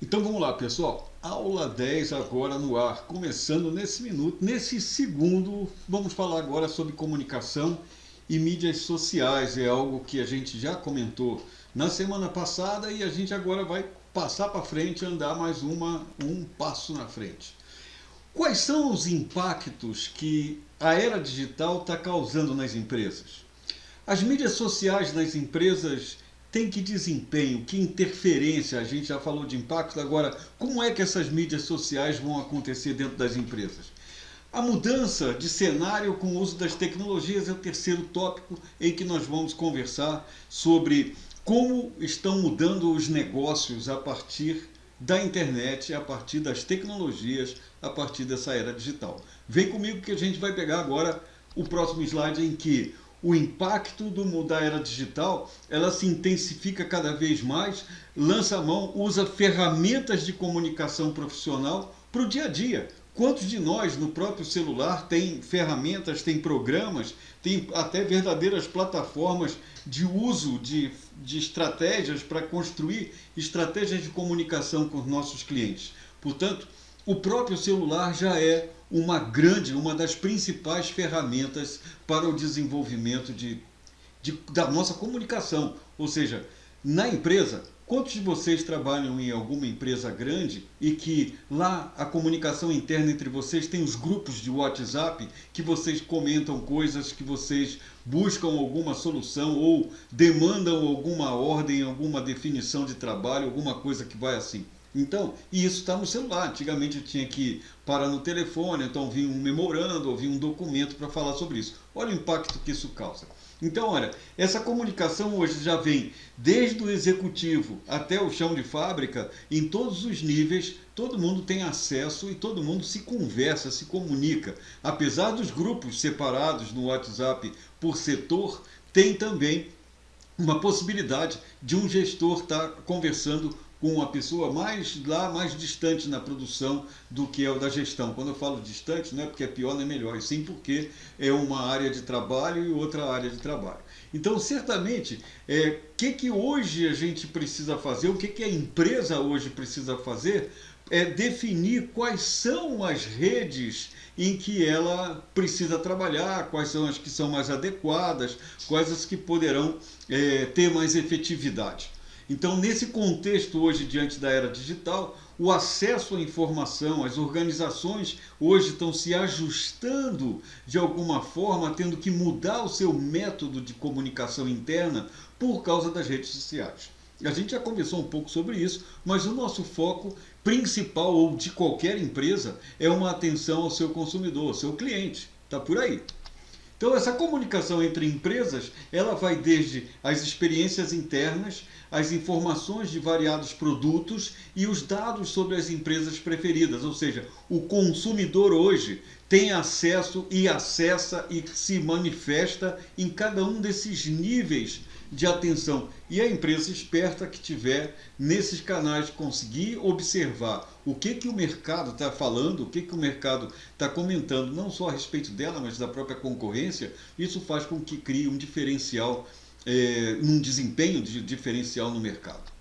Então vamos lá, pessoal. Aula 10 agora no ar, começando nesse minuto, nesse segundo, vamos falar agora sobre comunicação e mídias sociais. É algo que a gente já comentou na semana passada e a gente agora vai passar para frente, andar mais um passo na frente. Quais são os impactos que a era digital está causando nas empresas? As mídias sociais nas empresas têm que desempenho, que interferência, a gente já falou de impactos, agora como é que essas mídias sociais vão acontecer dentro das empresas? A mudança de cenário com o uso das tecnologias é o terceiro tópico em que nós vamos conversar sobre como estão mudando os negócios a partir da internet, a partir das tecnologias, a partir dessa era digital. Vem comigo que a gente vai pegar agora o próximo slide em que o impacto da era digital, ela se intensifica cada vez mais, lança a mão, usa ferramentas de comunicação profissional para o dia a dia. Quantos de nós no próprio celular tem ferramentas, tem programas, tem até verdadeiras plataformas de uso de estratégias para construir estratégias de comunicação com os nossos clientes? Portanto, o próprio celular já é uma das principais ferramentas para o desenvolvimento da nossa comunicação. Ou seja, na empresa, quantos de vocês trabalham em alguma empresa grande e que lá a comunicação interna entre vocês tem os grupos de WhatsApp que vocês comentam coisas, que vocês buscam alguma solução ou demandam alguma ordem, alguma definição de trabalho, alguma coisa que vai assim? Então, e isso está no celular. Antigamente eu tinha que parar no telefone, então vinha um memorando ou vinha um documento para falar sobre isso. Olha o impacto que isso causa. Então, olha, essa comunicação hoje já vem desde o executivo até o chão de fábrica, em todos os níveis, todo mundo tem acesso e todo mundo se conversa, se comunica. Apesar dos grupos separados no WhatsApp por setor, tem também uma possibilidade de um gestor estar conversando com uma pessoa mais distante na produção do que é o da gestão. Quando eu falo distante, não é porque é pior nem melhor, e sim porque é uma área de trabalho e outra área de trabalho. Então, certamente, que hoje a gente precisa fazer, o que a empresa hoje precisa fazer, é definir quais são as redes em que ela precisa trabalhar, quais são as que são mais adequadas, quais as que poderão ter mais efetividade. Então, nesse contexto hoje, diante da era digital, o acesso à informação, as organizações hoje estão se ajustando de alguma forma, tendo que mudar o seu método de comunicação interna por causa das redes sociais. A gente já conversou um pouco sobre isso, mas o nosso foco principal, ou de qualquer empresa, é uma atenção ao seu consumidor, ao seu cliente. Está por aí. Então, essa comunicação entre empresas, ela vai desde as experiências internas, as informações de variados produtos e os dados sobre as empresas preferidas. Ou seja, o consumidor hoje tem acesso e acessa e se manifesta em cada um desses níveis de atenção. E a empresa esperta que tiver nesses canais conseguir observar o que o mercado está falando, o que o mercado está comentando, não só a respeito dela, mas da própria concorrência, isso faz com que crie um diferencial, um desempenho diferencial no mercado.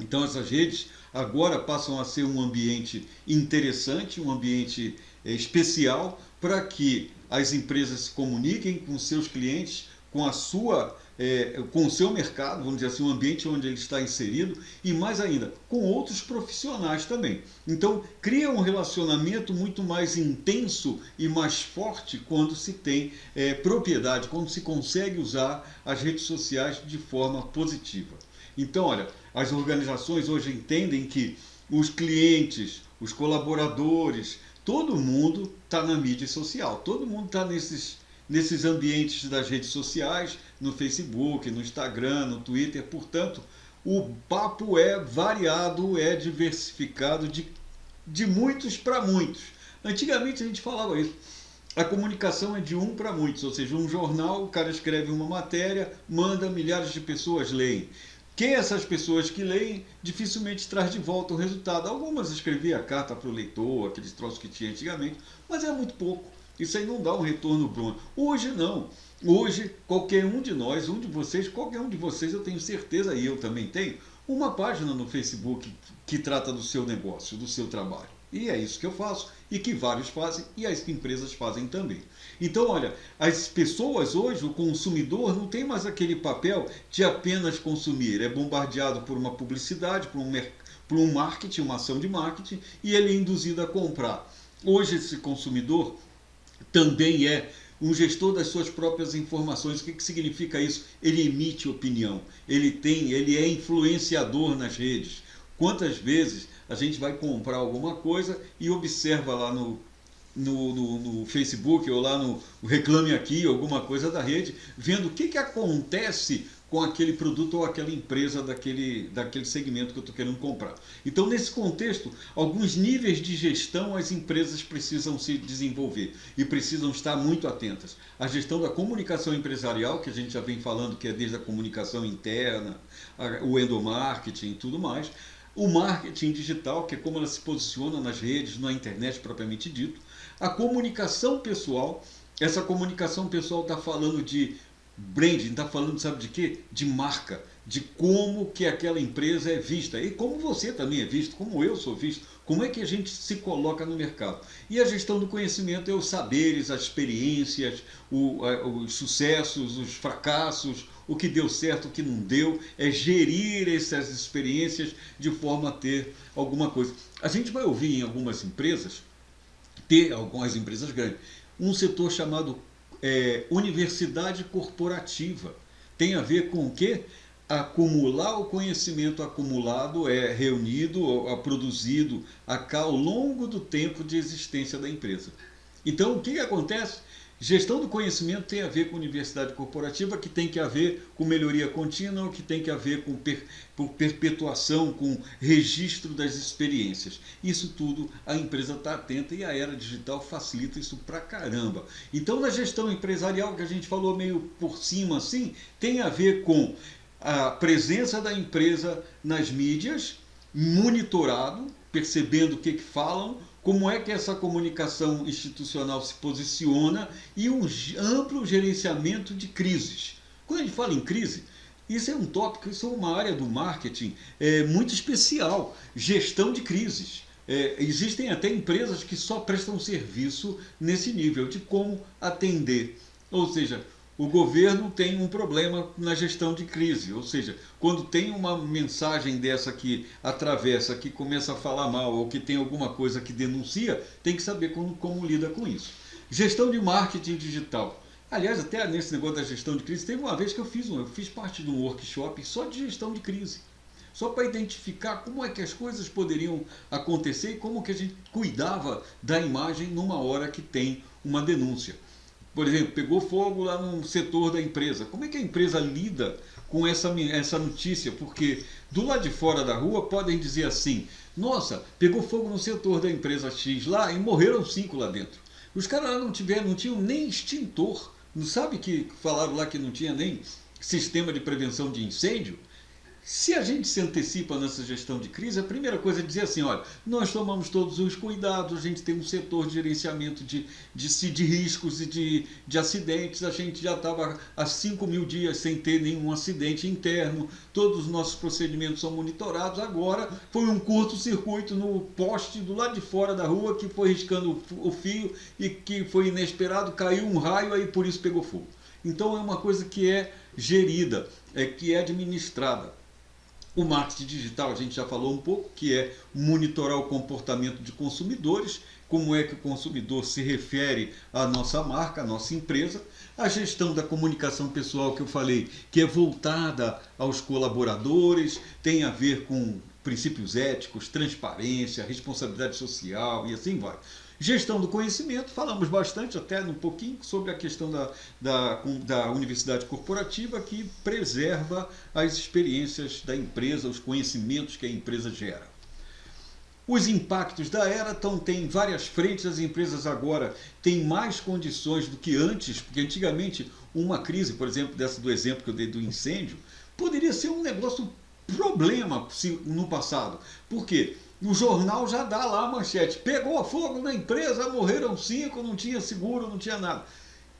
Então essas redes agora passam a ser um ambiente interessante, um ambiente especial para que as empresas se comuniquem com seus clientes, com o seu mercado, vamos dizer assim, o ambiente onde ele está inserido e mais ainda, com outros profissionais também. Então, cria um relacionamento muito mais intenso e mais forte quando se tem propriedade, quando se consegue usar as redes sociais de forma positiva. Então, olha, as organizações hoje entendem que os clientes, os colaboradores, todo mundo está na mídia social, todo mundo está nesses ambientes das redes sociais, no Facebook, no Instagram, no Twitter. Portanto, o papo é variado, é diversificado de muitos para muitos. Antigamente a gente falava isso. A comunicação é de um para muitos, ou seja, um jornal, o cara escreve uma matéria, manda, milhares de pessoas leem. Que essas pessoas que leem dificilmente traz de volta o resultado. Algumas escreviam a carta para o leitor, aqueles troços que tinha antigamente, mas é muito pouco. Isso aí não dá um retorno bom. Hoje não. Hoje, qualquer um de nós, qualquer um de vocês, eu tenho certeza, e eu também tenho, uma página no Facebook que trata do seu negócio, do seu trabalho. E é isso que eu faço e que vários fazem e as empresas fazem também. Então, olha, as pessoas hoje, o consumidor, não tem mais aquele papel de apenas consumir. É bombardeado por uma publicidade, por um marketing, uma ação de marketing, e ele é induzido a comprar. Hoje esse consumidor também é um gestor das suas próprias informações. O que significa isso? Ele emite opinião, ele é influenciador nas redes. Quantas vezes a gente vai comprar alguma coisa e observa lá no Facebook ou lá no Reclame Aqui, alguma coisa da rede, vendo o que acontece com aquele produto ou aquela empresa daquele segmento que eu estou querendo comprar. Então, nesse contexto, alguns níveis de gestão as empresas precisam se desenvolver e precisam estar muito atentas. A gestão da comunicação empresarial, que a gente já vem falando, que é desde a comunicação interna, o endomarketing e tudo mais. O marketing digital, que é como ela se posiciona nas redes, na internet propriamente dito. A comunicação pessoal, essa comunicação pessoal está falando de branding, está falando, sabe de quê? De marca, de como que aquela empresa é vista e como você também é visto, como eu sou visto, como é que a gente se coloca no mercado. E a gestão do conhecimento é os saberes, as experiências, os sucessos, os fracassos, o que deu certo, o que não deu, é gerir essas experiências de forma a ter alguma coisa. A gente vai ouvir em algumas empresas, algumas empresas grandes, um setor chamado universidade corporativa. Tem a ver com o quê? Acumular o conhecimento acumulado, reunido, produzido ao longo do tempo de existência da empresa. Então, o que acontece? Gestão do conhecimento tem a ver com universidade corporativa, que tem que a ver com melhoria contínua, que tem que a ver com perpetuação, com registro das experiências. Isso tudo a empresa está atenta e a era digital facilita isso pra caramba. Então, na gestão empresarial, que a gente falou meio por cima assim, tem a ver com a presença da empresa nas mídias, monitorado, percebendo o que falam, como é que essa comunicação institucional se posiciona e um amplo gerenciamento de crises. Quando a gente fala em crise, isso é um tópico, isso é uma área do marketing muito especial, gestão de crises. Existem até empresas que só prestam serviço nesse nível, de como atender. Ou seja, o governo tem um problema na gestão de crise, ou seja, quando tem uma mensagem dessa que atravessa, que começa a falar mal ou que tem alguma coisa que denuncia, tem que saber como lida com isso. Gestão de marketing digital. Aliás, até nesse negócio da gestão de crise, teve uma vez que eu fiz parte de um workshop só de gestão de crise. Só para identificar como é que as coisas poderiam acontecer e como que a gente cuidava da imagem numa hora que tem uma denúncia. Por exemplo, pegou fogo lá num setor da empresa. Como é que a empresa lida com essa notícia? Porque do lado de fora da rua podem dizer assim: nossa, pegou fogo no setor da empresa X lá e morreram 5 lá dentro. Os caras lá não tinham nem extintor. Não sabe que falaram lá que não tinha nem sistema de prevenção de incêndio? Se a gente se antecipa nessa gestão de crise, a primeira coisa é dizer assim: olha, nós tomamos todos os cuidados, a gente tem um setor de gerenciamento de riscos e de acidentes, a gente já estava há 5.000 dias sem ter nenhum acidente interno, todos os nossos procedimentos são monitorados. Agora foi um curto-circuito no poste do lado de fora da rua que foi riscando o fio e que foi inesperado, caiu um raio aí por isso pegou fogo. Então é uma coisa que é gerida, que é administrada. O marketing digital, a gente já falou um pouco, que é monitorar o comportamento de consumidores, como é que o consumidor se refere à nossa marca, à nossa empresa. A gestão da comunicação pessoal, que eu falei, que é voltada aos colaboradores, tem a ver com princípios éticos, transparência, responsabilidade social e assim vai. Gestão do conhecimento, falamos bastante, até um pouquinho, sobre a questão da universidade corporativa, que preserva as experiências da empresa, os conhecimentos que a empresa gera. Os impactos da era têm várias frentes, as empresas agora têm mais condições do que antes, porque antigamente uma crise, por exemplo, do exemplo que eu dei do incêndio, poderia ser um negócio problema no passado. Por quê? O jornal já dá lá a manchete: pegou fogo na empresa, morreram 5, não tinha seguro, não tinha nada.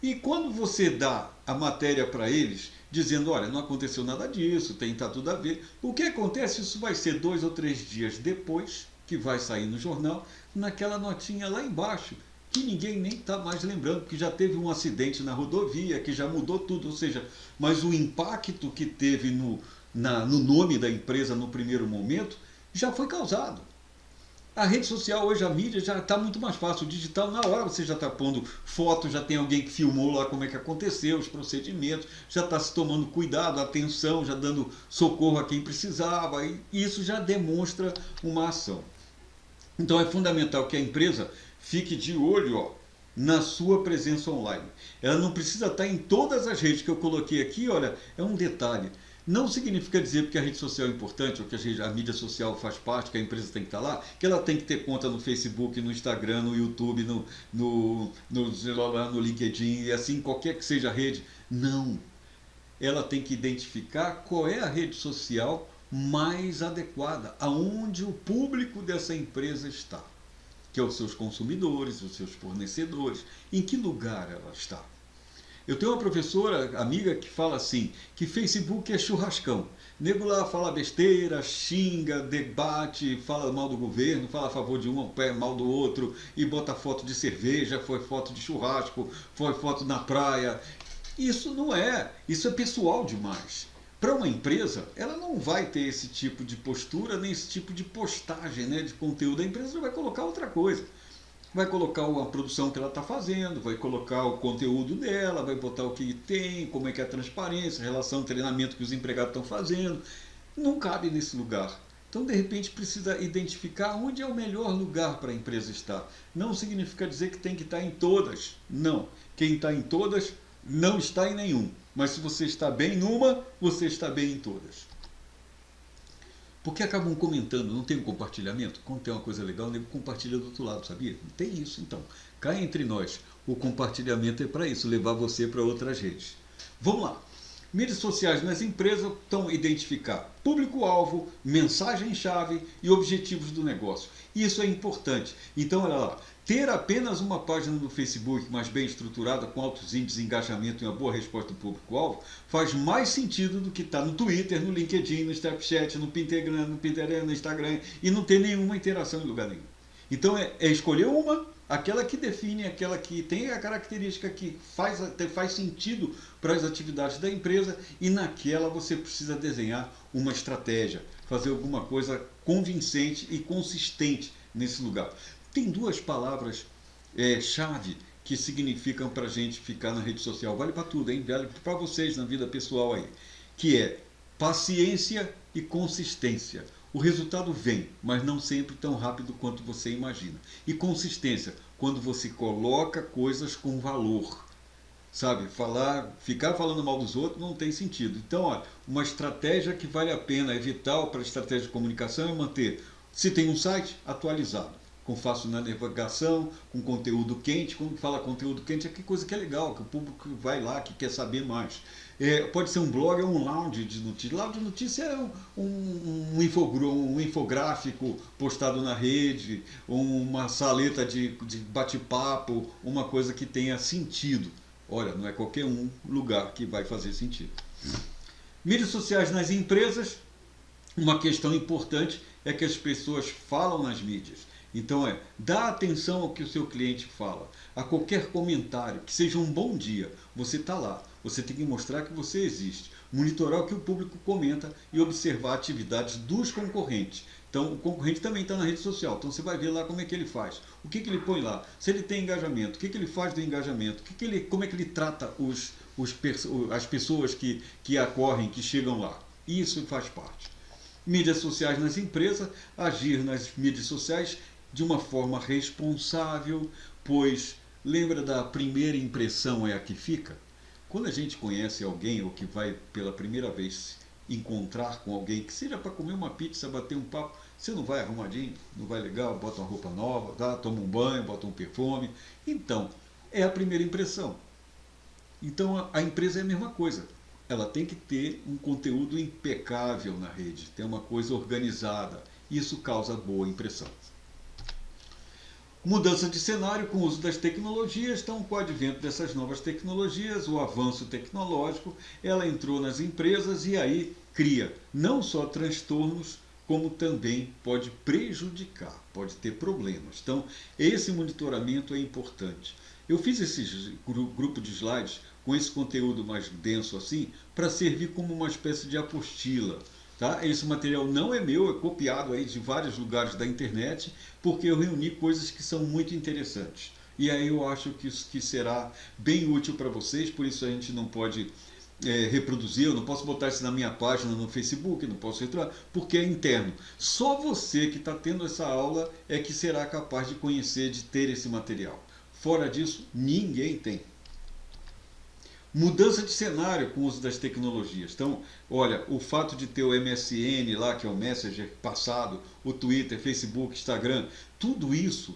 E quando você dá a matéria para eles, dizendo, olha, não aconteceu nada disso, tá tudo a ver. O que acontece? Isso vai ser 2 ou 3 dias depois, que vai sair no jornal, naquela notinha lá embaixo, que ninguém nem está mais lembrando, que já teve um acidente na rodovia, que já mudou tudo, ou seja, mas o impacto que teve no nome da empresa no primeiro momento já foi causado. A rede social hoje, a mídia já está muito mais fácil. O digital, na hora você já está pondo foto, já tem alguém que filmou lá como é que aconteceu, os procedimentos, já está se tomando cuidado, atenção, já dando socorro a quem precisava. E isso já demonstra uma ação. Então é fundamental que a empresa fique de olho, ó, na sua presença online. Ela não precisa estar em todas as redes que eu coloquei aqui, olha, é um detalhe. Não significa dizer porque a rede social é importante, ou que a mídia social faz parte, que a empresa tem que estar lá, que ela tem que ter conta no Facebook, no Instagram, no YouTube, no LinkedIn, e assim, qualquer que seja a rede. Não. Ela tem que identificar qual é a rede social mais adequada, aonde o público dessa empresa está, que é os seus consumidores, os seus fornecedores, em que lugar ela está. Eu tenho uma professora, amiga, que fala assim, que Facebook é churrascão. Nego lá fala besteira, xinga, debate, fala mal do governo, fala a favor de um, mal do outro, e bota foto de cerveja, foi foto de churrasco, foi foto na praia. Isso não é, isso é pessoal demais. Para uma empresa, ela não vai ter esse tipo de postura, nem esse tipo de postagem, né, de conteúdo. A empresa vai colocar outra coisa. Vai colocar a produção que ela está fazendo, vai colocar o conteúdo dela, vai botar o que tem, como é que é a transparência, a relação, o treinamento que os empregados estão fazendo. Não cabe nesse lugar. Então, de repente, precisa identificar onde é o melhor lugar para a empresa estar. Não significa dizer que tem que estar em todas. Não. Quem está em todas não está em nenhum. Mas se você está bem numa, você está bem em todas. Porque acabam comentando, não tem um compartilhamento? Quando tem uma coisa legal, o nego compartilha do outro lado, sabia? Não tem isso, então. Cá entre nós, o compartilhamento é para isso, levar você para outras redes. Vamos lá. Mídias sociais nas empresas estão identificar público-alvo, mensagem-chave e objetivos do negócio. Isso é importante. Então, olha lá, ter apenas uma página no Facebook mais bem estruturada, com altos índices de engajamento e uma boa resposta do público-alvo, faz mais sentido do que estar no Twitter, no LinkedIn, no Snapchat, no Pinterest, no Instagram, e não ter nenhuma interação em lugar nenhum. Então, é escolher aquela que define, aquela que tem a característica que faz sentido para as atividades da empresa, e naquela você precisa desenhar uma estratégia, fazer alguma coisa convincente e consistente nesse lugar. Tem 2 palavras chave que significam para a gente ficar na rede social. Vale para tudo, hein? Vale para vocês na vida pessoal aí. Que é paciência e consistência. O resultado vem, mas não sempre tão rápido quanto você imagina. E consistência, quando você coloca coisas com valor. Sabe, ficar falando mal dos outros não tem sentido. Então, ó, uma estratégia que vale a pena, é vital para a estratégia de comunicação, é manter, se tem um site, atualizado, com fácil na navegação, com conteúdo quente. Quando fala conteúdo quente, é que coisa que é legal, que o público vai lá, que quer saber mais. Pode ser um blog ou um lounge de notícias. Lounge de notícias é um infográfico postado na rede, uma saleta de bate-papo, uma coisa que tenha sentido. Olha, não é qualquer lugar que vai fazer sentido. Mídias sociais nas empresas, uma questão importante é que as pessoas falam nas mídias. Então dá atenção ao que o seu cliente fala. A qualquer comentário, que seja um bom dia, você está lá. Você tem que mostrar que você existe. Monitorar o que o público comenta e observar atividades dos concorrentes. Então, o concorrente também está na rede social. Então, você vai ver lá como é que ele faz. O que ele põe lá. Se ele tem engajamento. O que ele faz do engajamento. Como é que ele trata as pessoas que acorrem, que chegam lá. Isso faz parte. Mídias sociais nas empresas. Agir nas mídias sociais de uma forma responsável, pois lembra da primeira impressão é a que fica? Quando a gente conhece alguém ou que vai pela primeira vez encontrar com alguém, que seja para comer uma pizza, bater um papo, você não vai arrumadinho, não vai legal, bota uma roupa nova, tá? Toma um banho, bota um perfume. Então, é a primeira impressão. Então, a empresa é a mesma coisa. Ela tem que ter um conteúdo impecável na rede, ter uma coisa organizada. Isso causa boa impressão. Mudança de cenário com o uso das tecnologias. Então, com o advento dessas novas tecnologias, o avanço tecnológico, ela entrou nas empresas e aí cria não só transtornos, como também pode prejudicar, pode ter problemas. Então, esse monitoramento é importante. Eu fiz esse grupo de slides com esse conteúdo mais denso assim, para servir como uma espécie de apostila. Tá? Esse material não é meu, é copiado aí de vários lugares da internet, porque eu reuni coisas que são muito interessantes. E aí eu acho que isso que será bem útil para vocês, por isso a gente não pode reproduzir, eu não posso botar isso na minha página no Facebook, não posso entrar, porque é interno. Só você que está tendo essa aula é que será capaz de conhecer, de ter esse material. Fora disso, ninguém tem. Mudança de cenário com o uso das tecnologias. Então, olha, o fato de ter o MSN lá, que é o Messenger passado, o Twitter, Facebook, Instagram, tudo isso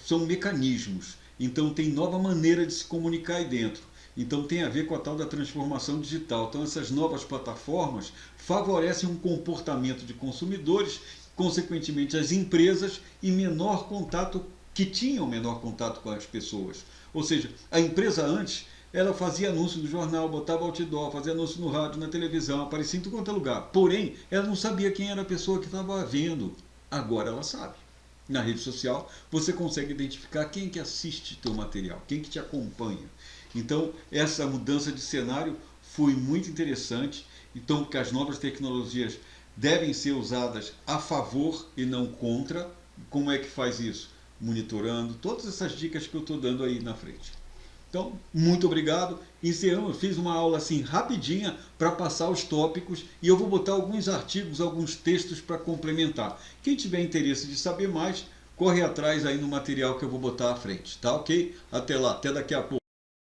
são mecanismos. Então, tem nova maneira de se comunicar aí dentro. Então, tem a ver com a tal da transformação digital. Então, essas novas plataformas favorecem um comportamento de consumidores, consequentemente, as empresas e menor contato, que tinham menor contato com as pessoas. Ou seja, a empresa antes, ela fazia anúncio no jornal, botava outdoor, fazia anúncio no rádio, na televisão, aparecia em tudo quanto é lugar. Porém, ela não sabia quem era a pessoa que estava vendo. Agora ela sabe. Na rede social, você consegue identificar quem que assiste teu material, quem que te acompanha. Então, essa mudança de cenário foi muito interessante. Então, que as novas tecnologias devem ser usadas a favor e não contra. Como é que faz isso? Monitorando todas essas dicas que eu estou dando aí na frente. Então, muito obrigado. Encerramos, eu fiz uma aula assim rapidinha para passar os tópicos e eu vou botar alguns artigos, alguns textos para complementar. Quem tiver interesse de saber mais, corre atrás aí no material que eu vou botar à frente, tá ok? Até lá, até daqui a pouco.